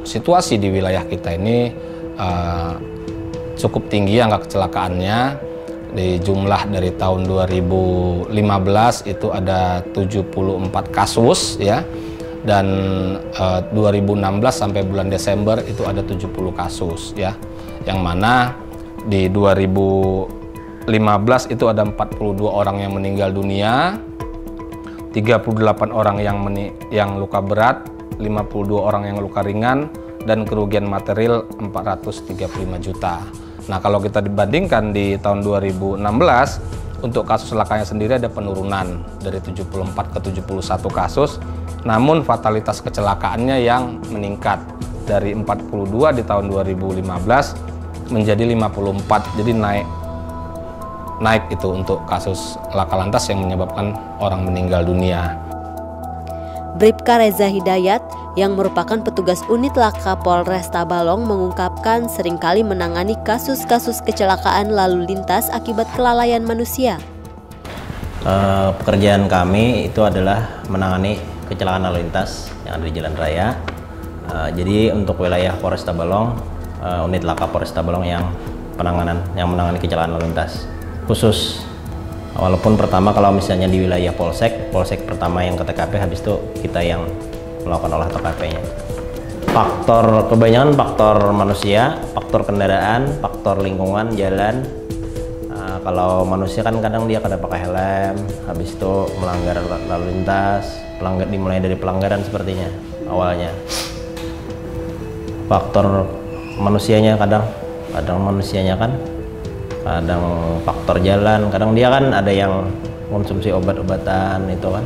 untuk situasi di wilayah kita ini cukup tinggi angka kecelakaannya. Di jumlah dari tahun 2015 itu ada 74 kasus ya. Dan 2016 sampai bulan Desember itu ada 70 kasus ya. Yang mana di 2015 itu ada 42 orang yang meninggal dunia, 38 orang yang luka berat, 52 orang yang luka ringan, dan kerugian material 435 juta. Nah, kalau kita dibandingkan di tahun 2016, untuk kasus celakanya sendiri ada penurunan dari 74 ke 71 kasus, namun fatalitas kecelakaannya yang meningkat dari 42 di tahun 2015 menjadi 54, jadi naik itu untuk kasus laka lantas yang menyebabkan orang meninggal dunia. Bribka Reza Hidayat yang merupakan petugas unit laka Polres Tabalong mengungkapkan seringkali menangani kasus-kasus kecelakaan lalu lintas akibat kelalaian manusia. Pekerjaan kami itu amenangani menangani kecelakaan lalu lintas yang ada di jalan raya. Jadi untuk wilayah Polres Tabalong, unit laka Polres Tabalong yang menangani kecelakaan lalu lintas khusus. Walaupun pertama kalau misalnya di wilayah Polsek pertama yang ke TKP, habis itu kita yang melakukan olah TKP-nya. Kebanyakan faktor manusia, faktor kendaraan, faktor lingkungan, jalan. Kalau manusia kan kadang dia kada pakai helm, habis itu melanggar lalu lintas, dimulai dari pelanggaran sepertinya awalnya. Faktor manusianya kadang faktor jalan, kadang dia kan ada yang konsumsi obat-obatan itu kan.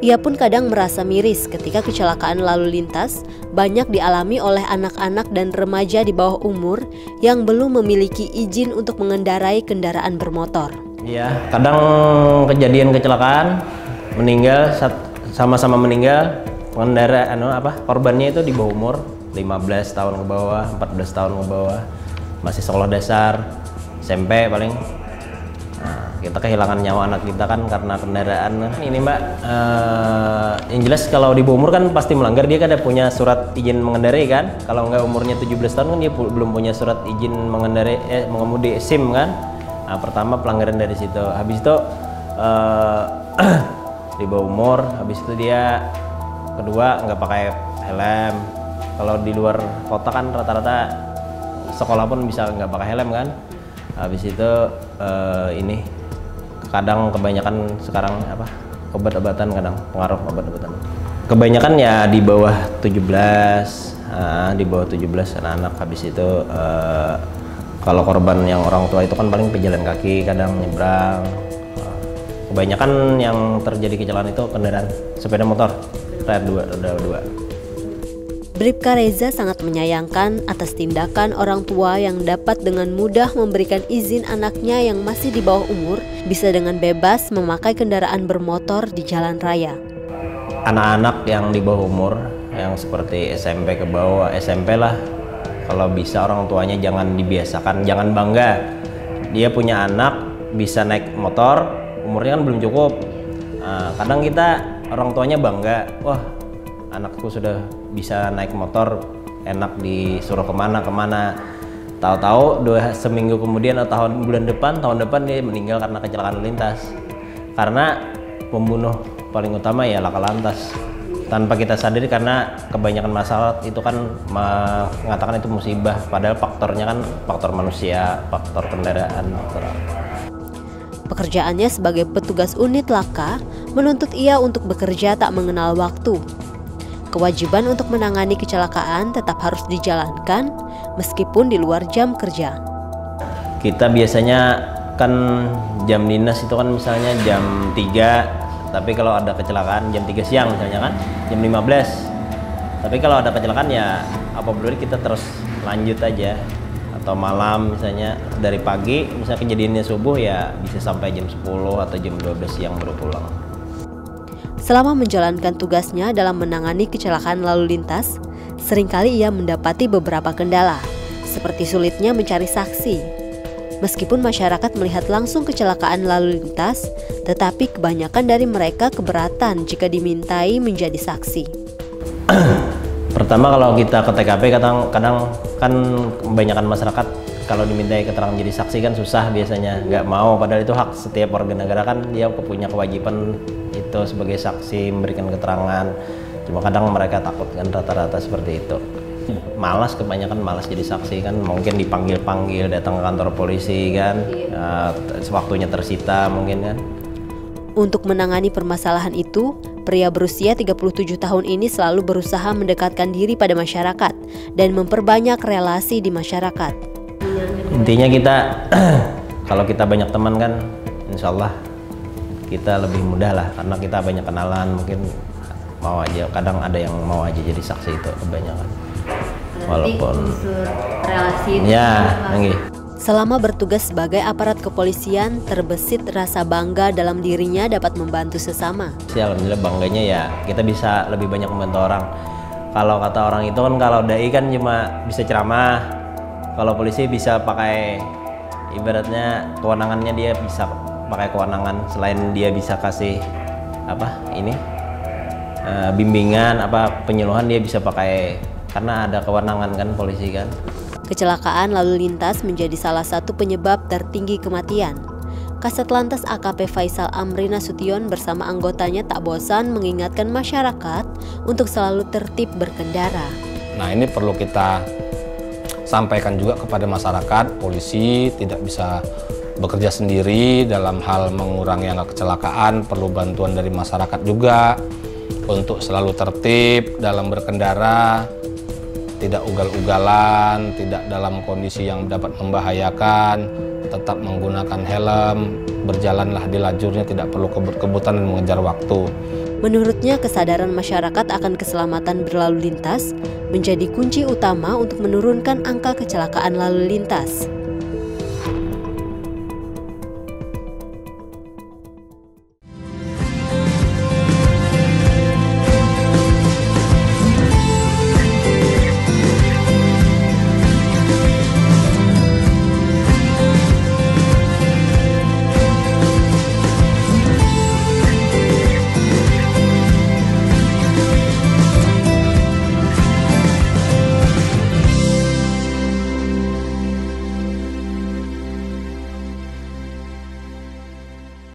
Ia pun kadang merasa miris ketika kecelakaan lalu lintas banyak dialami oleh anak-anak dan remaja di bawah umur yang belum memiliki izin untuk mengendarai kendaraan bermotor. Iya, kadang kejadian kecelakaan meninggal sama-sama meninggal pengendara korbannya itu di bawah umur 15 tahun ke bawah, 14 tahun ke bawah, masih sekolah dasar, SMP paling. Nah, kita kehilangan nyawa anak kita kan karena kendaraan. Ini Mbak, yang jelas kalau di bawah umur kan pasti melanggar, dia kan ada punya surat izin mengendarai kan. Kalau nggak umurnya 17 tahun kan dia belum punya surat izin mengendarai, mengemudi SIM kan. Nah, pertama pelanggaran dari situ. Habis itu di bawah umur, habis itu dia kedua nggak pakai helm. Kalau di luar kota kan rata-rata sekolah pun bisa nggak pakai helm kan. Habis itu ini kadang kebanyakan sekarang obat-obatan, kadang pengaruh obat-obatan. Kebanyakan ya di bawah 17, anak-anak. Habis itu kalau korban yang orang tua itu kan paling pejalan kaki, kadang nyebrang. Kebanyakan yang terjadi kecelakaan itu kendaraan sepeda motor, roda 2. Bribka Reza sangat menyayangkan atas tindakan orang tua yang dapat dengan mudah memberikan izin anaknya yang masih di bawah umur bisa dengan bebas memakai kendaraan bermotor di jalan raya. Anak-anak yang di bawah umur, yang seperti SMP ke bawah, SMP lah, kalau bisa orang tuanya jangan dibiasakan, jangan bangga dia punya anak bisa naik motor, umurnya kan belum cukup. Kadang kita orang tuanya bangga, wah anakku sudah bisa naik motor, enak disuruh kemana-kemana. Tahu-tahu seminggu kemudian atau tahun depan dia meninggal karena kecelakaan lalu lintas. Karena pembunuh paling utama ya laka lantas. Tanpa kita sadari, karena kebanyakan masalah itu kan mengatakan itu musibah, padahal faktornya kan faktor manusia, faktor kendaraan, faktor Pekerjaannya sebagai petugas unit laka menuntut ia untuk bekerja tak mengenal waktu. Kewajiban untuk menangani kecelakaan tetap harus dijalankan meskipun di luar jam kerja. Kita biasanya kan jam dinas itu kan misalnya jam 3, tapi kalau ada kecelakaan jam 3 siang misalnya kan, jam 15. Tapi kalau ada kecelakaan ya apa boleh kita terus lanjut aja. Atau malam misalnya dari pagi, misalnya kejadiannya subuh ya bisa sampai jam 10 atau jam 12 siang baru pulang. Selama menjalankan tugasnya dalam menangani kecelakaan lalu lintas, seringkali ia mendapati beberapa kendala, seperti sulitnya mencari saksi. Meskipun masyarakat melihat langsung kecelakaan lalu lintas, tetapi kebanyakan dari mereka keberatan jika dimintai menjadi saksi. Pertama kalau kita ke TKP kadang-kadang kan kebanyakan masyarakat kalau dimintai keterangan jadi saksi kan susah biasanya, nggak mau, padahal itu hak setiap warga negara, kan dia punya kewajiban itu sebagai saksi memberikan keterangan. Cuma kadang mereka takut kan, rata-rata seperti itu. Malas, kebanyakan malas jadi saksi kan, mungkin dipanggil-panggil datang ke kantor polisi kan, waktunya tersita mungkin kan. Untuk menangani permasalahan itu, pria berusia 37 tahun ini selalu berusaha mendekatkan diri pada masyarakat dan memperbanyak relasi di masyarakat. Intinya kita, kalau kita banyak teman kan, insya Allah kita lebih mudah lah, karena kita banyak kenalan, mungkin mau aja, kadang ada yang mau aja jadi saksi itu kebanyakan. Walaupun relasi itu ya, selama bertugas sebagai aparat kepolisian, terbesit rasa bangga dalam dirinya dapat membantu sesama. Alhamdulillah bangganya ya kita bisa lebih banyak membantu orang. Kalau kata orang itu kan, kalau dai kan cuma bisa ceramah, kalau polisi bisa pakai, ibaratnya kewenangannya dia bisa pakai kewenangan, selain dia bisa kasih bimbingan, penyuluhan, dia bisa pakai, karena ada kewenangan kan polisi kan. Kecelakaan lalu lintas menjadi salah satu penyebab tertinggi kematian. Kasat Lantas AKP Faisal Amri Nasution bersama anggotanya tak bosan mengingatkan masyarakat untuk selalu tertib berkendara. Nah, ini perlu kita sampaikan juga kepada masyarakat, polisi tidak bisa bekerja sendiri dalam hal mengurangi angka kecelakaan, perlu bantuan dari masyarakat juga untuk selalu tertib dalam berkendara, tidak ugal-ugalan, tidak dalam kondisi yang dapat membahayakan, tetap menggunakan helm, berjalanlah di lajurnya, tidak perlu kebut-kebutan dan mengejar waktu. Menurutnya, kesadaran masyarakat akan keselamatan berlalu lintas menjadi kunci utama untuk menurunkan angka kecelakaan lalu lintas.